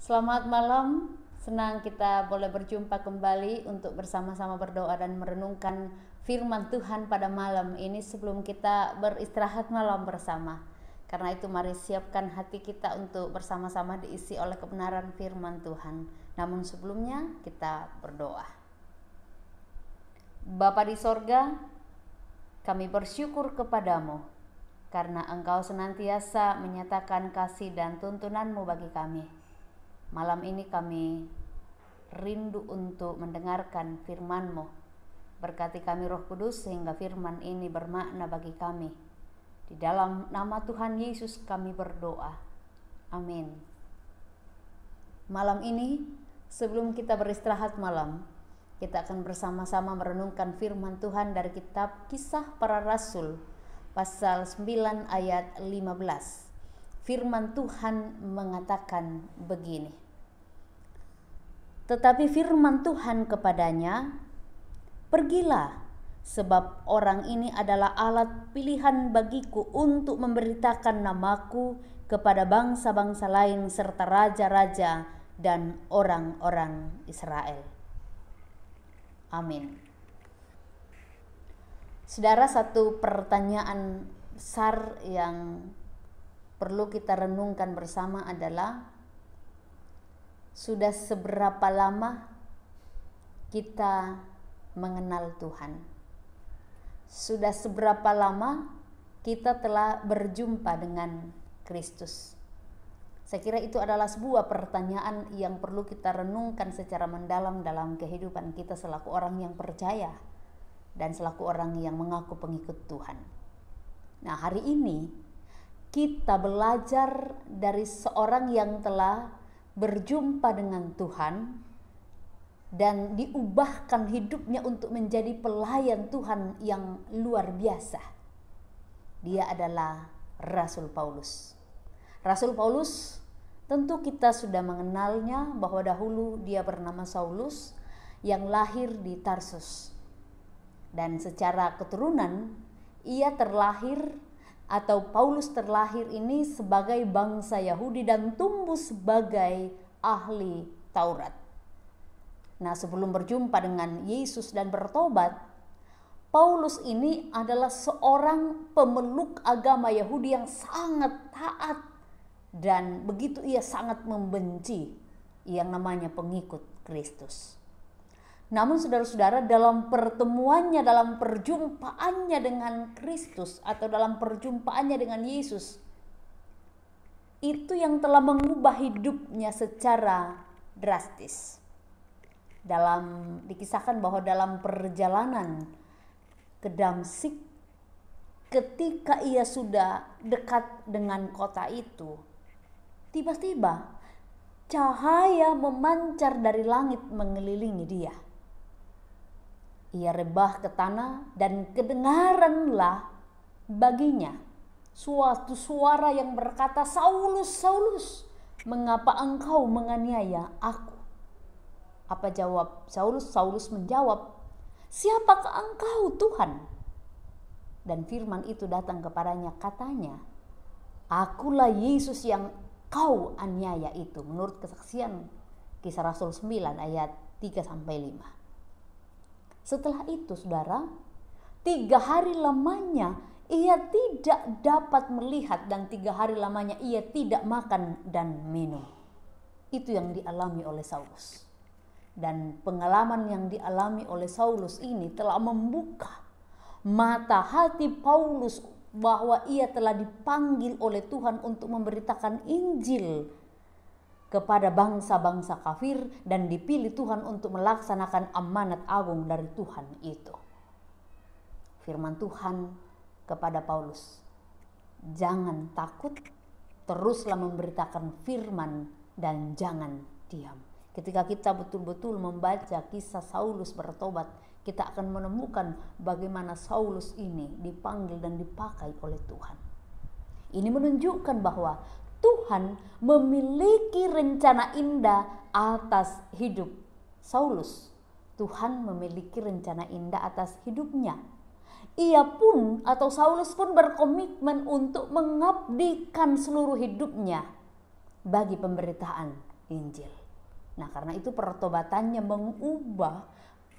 Selamat malam, senang kita boleh berjumpa kembali untuk bersama-sama berdoa dan merenungkan firman Tuhan pada malam ini sebelum kita beristirahat malam bersama. Karena itu mari siapkan hati kita untuk bersama-sama diisi oleh kebenaran firman Tuhan. Namun sebelumnya kita berdoa. Bapa di sorga, kami bersyukur kepadamu karena Engkau senantiasa menyatakan kasih dan tuntunan-Mu bagi kami. Malam ini kami rindu untuk mendengarkan firman-Mu. Berkati kami Roh Kudus sehingga firman ini bermakna bagi kami. Di dalam nama Tuhan Yesus kami berdoa. Amin. Malam ini sebelum kita beristirahat malam, kita akan bersama-sama merenungkan firman Tuhan dari kitab Kisah Para Rasul pasal 9 ayat 15. Firman Tuhan mengatakan begini. Tetapi firman Tuhan kepadanya, "Pergilah, sebab orang ini adalah alat pilihan bagiku untuk memberitakan namaku kepada bangsa-bangsa lain serta raja-raja dan orang-orang Israel." Amin. Saudara, satu pertanyaan besar yang perlu kita renungkan bersama adalah, sudah seberapa lama kita mengenal Tuhan? Sudah seberapa lama kita telah berjumpa dengan Kristus? Saya kira itu adalah sebuah pertanyaan yang perlu kita renungkan secara mendalam dalam kehidupan kita selaku orang yang percaya dan selaku orang yang mengaku pengikut Tuhan. Nah, hari ini kita belajar dari seorang yang telah berjumpa dengan Tuhan dan diubahkan hidupnya untuk menjadi pelayan Tuhan yang luar biasa. Dia adalah Rasul Paulus. Rasul Paulus tentu kita sudah mengenalnya bahwa dahulu dia bernama Saulus yang lahir di Tarsus. Dan secara keturunan ia terlahir atau Paulus terlahir ini sebagai bangsa Yahudi dan tumbuh sebagai ahli Taurat. Nah, sebelum berjumpa dengan Yesus dan bertobat, Paulus ini adalah seorang pemeluk agama Yahudi yang sangat taat dan begitu ia sangat membenci yang namanya pengikut Kristus. Namun saudara-saudara, dalam pertemuannya, dalam perjumpaannya dengan Kristus atau dalam perjumpaannya dengan Yesus, itu yang telah mengubah hidupnya secara drastis. Dikisahkan bahwa dalam perjalanan ke Damsyik, ketika ia sudah dekat dengan kota itu, tiba-tiba cahaya memancar dari langit mengelilingi dia. Ia rebah ke tanah dan kedengaranlah baginya suatu suara yang berkata, "Saulus, Saulus, mengapa engkau menganiaya aku?" Apa jawab Saulus? Saulus menjawab, "Siapakah engkau, Tuhan?" Dan firman itu datang kepadanya, katanya, "Akulah Yesus yang kau aniaya itu." Menurut kesaksian Kisah Rasul 9 ayat 3-5. Setelah itu, saudara, 3 hari lamanya ia tidak dapat melihat dan 3 hari lamanya ia tidak makan dan minum. Itu yang dialami oleh Saulus. Dan pengalaman yang dialami oleh Saulus ini telah membuka mata hati Paulus bahwa ia telah dipanggil oleh Tuhan untuk memberitakan Injil kepada bangsa-bangsa kafir dan dipilih Tuhan untuk melaksanakan amanat agung dari Tuhan itu. Firman Tuhan kepada Paulus, "Jangan takut, teruslah memberitakan firman dan jangan diam." Ketika kita betul-betul membaca kisah Saulus bertobat, kita akan menemukan bagaimana Saulus ini dipanggil dan dipakai oleh Tuhan. Ini menunjukkan bahwa Tuhan memiliki rencana indah atas hidup Saulus. Tuhan memiliki rencana indah atas hidupnya. Ia pun atau Saulus pun berkomitmen untuk mengabdikan seluruh hidupnya bagi pemberitaan Injil. Nah, karena itu pertobatannya mengubah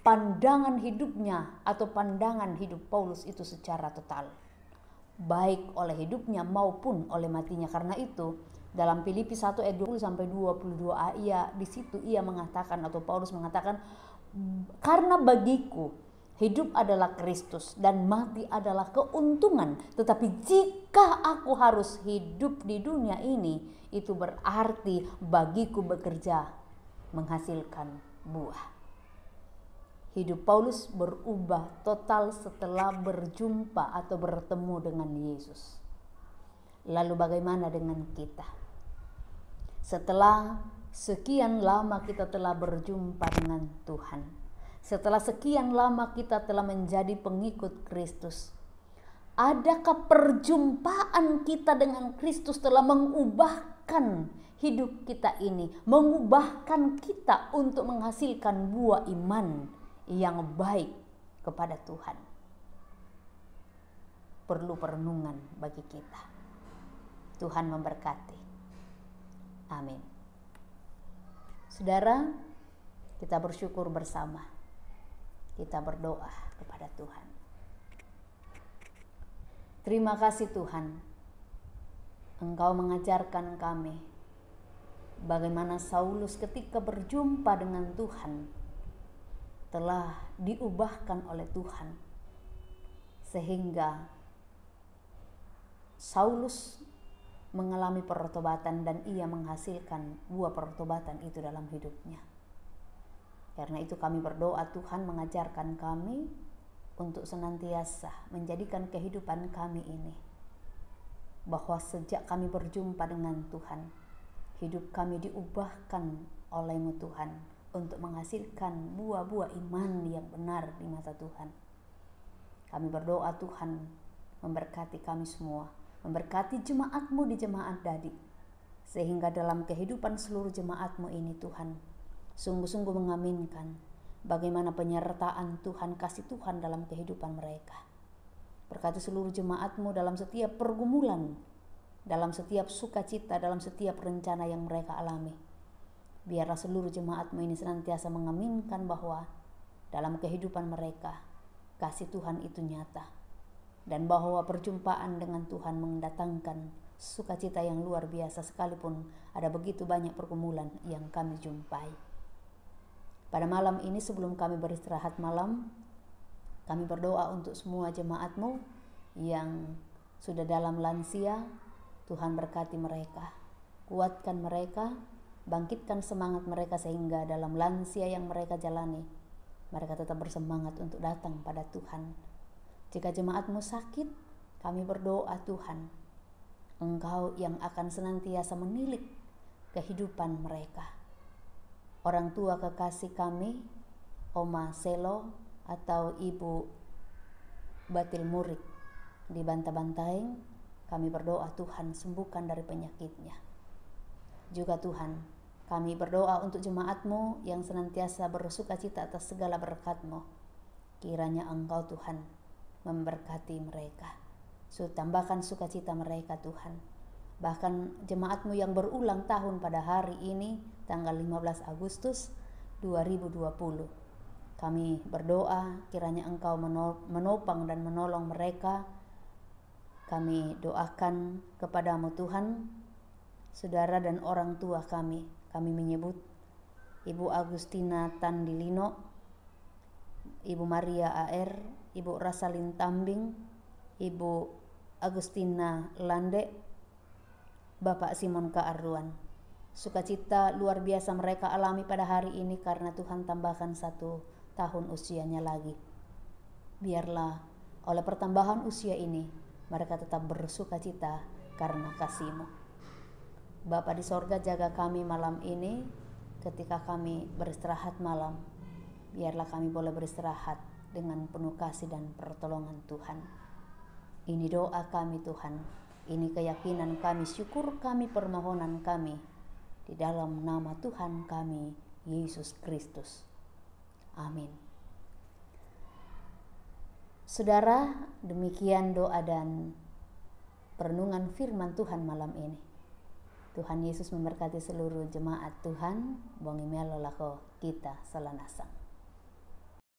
pandangan hidupnya atau pandangan hidup Paulus itu secara total, baik oleh hidupnya maupun oleh matinya. Karena itu dalam Filipi 1 ayat 20 sampai 22 di situ ia mengatakan, atau Paulus mengatakan, karena bagiku hidup adalah Kristus dan mati adalah keuntungan. Tetapi jika aku harus hidup di dunia ini, itu berarti bagiku bekerja menghasilkan buah. Hidup Paulus berubah total setelah berjumpa atau bertemu dengan Yesus. Lalu bagaimana dengan kita? Setelah sekian lama kita telah berjumpa dengan Tuhan, setelah sekian lama kita telah menjadi pengikut Kristus, adakah perjumpaan kita dengan Kristus telah mengubahkan hidup kita ini, mengubahkan kita untuk menghasilkan buah iman yang baik kepada Tuhan? Perlu perenungan bagi kita. Tuhan memberkati. Amin. Saudara, kita bersyukur bersama. Kita berdoa kepada Tuhan. Terima kasih Tuhan, Engkau mengajarkan kami bagaimana Saulus ketika berjumpa dengan Tuhan telah diubahkan oleh Tuhan, sehingga Saulus mengalami pertobatan dan ia menghasilkan buah pertobatan itu dalam hidupnya. Karena itu kami berdoa, Tuhan mengajarkan kami untuk senantiasa menjadikan kehidupan kami ini, bahwa sejak kami berjumpa dengan Tuhan, hidup kami diubahkan oleh-Mu Tuhan untuk menghasilkan buah-buah iman yang benar di mata Tuhan. Kami berdoa Tuhan memberkati kami semua, memberkati jemaat-Mu di Jemaat Dadi, sehingga dalam kehidupan seluruh jemaat-Mu ini Tuhan sungguh-sungguh mengaminkan bagaimana penyertaan Tuhan, kasih Tuhan dalam kehidupan mereka. Berkati seluruh jemaat-Mu dalam setiap pergumulan, dalam setiap sukacita, dalam setiap rencana yang mereka alami. Biarlah seluruh jemaat-Mu ini senantiasa mengaminkan bahwa dalam kehidupan mereka kasih Tuhan itu nyata, dan bahwa perjumpaan dengan Tuhan mendatangkan sukacita yang luar biasa sekalipun ada begitu banyak pergumulan yang kami jumpai. Pada malam ini sebelum kami beristirahat malam, kami berdoa untuk semua jemaat-Mu yang sudah dalam lansia. Tuhan berkati mereka, kuatkan mereka, bangkitkan semangat mereka sehingga dalam lansia yang mereka jalani, mereka tetap bersemangat untuk datang pada Tuhan. Jika jemaat-Mu sakit, kami berdoa Tuhan, Engkau yang akan senantiasa menilik kehidupan mereka. Orang tua kekasih kami, Oma Selo atau Ibu Batil Murid di Banta-Bantaeng, kami berdoa Tuhan sembuhkan dari penyakitnya. Juga Tuhan, kami berdoa untuk jemaat-Mu yang senantiasa bersukacita atas segala berkat-Mu. Kiranya Engkau Tuhan memberkati mereka, tambahkan sukacita mereka Tuhan. Bahkan jemaat-Mu yang berulang tahun pada hari ini tanggal 15 Agustus 2020, kami berdoa kiranya Engkau menopang dan menolong mereka. Kami doakan kepadamu Tuhan, saudara dan orang tua kami menyebut Ibu Agustina Tandilino, Ibu Maria AR, Ibu Rasalin Tambing, Ibu Agustina Lande, Bapak Simon Kaarduan. Sukacita luar biasa mereka alami pada hari ini karena Tuhan tambahkan 1 tahun usianya lagi. Biarlah oleh pertambahan usia ini mereka tetap bersukacita karena kasih-Mu. Bapa di sorga, jaga kami malam ini ketika kami beristirahat malam. Biarlah kami boleh beristirahat dengan penuh kasih dan pertolongan Tuhan. Ini doa kami Tuhan, ini keyakinan kami, syukur kami, permohonan kami, di dalam nama Tuhan kami, Yesus Kristus. Amin. Saudara, demikian doa dan perenungan firman Tuhan malam ini. Tuhan Yesus memberkati seluruh jemaat Tuhan. Bongi melo lako kita salanasang.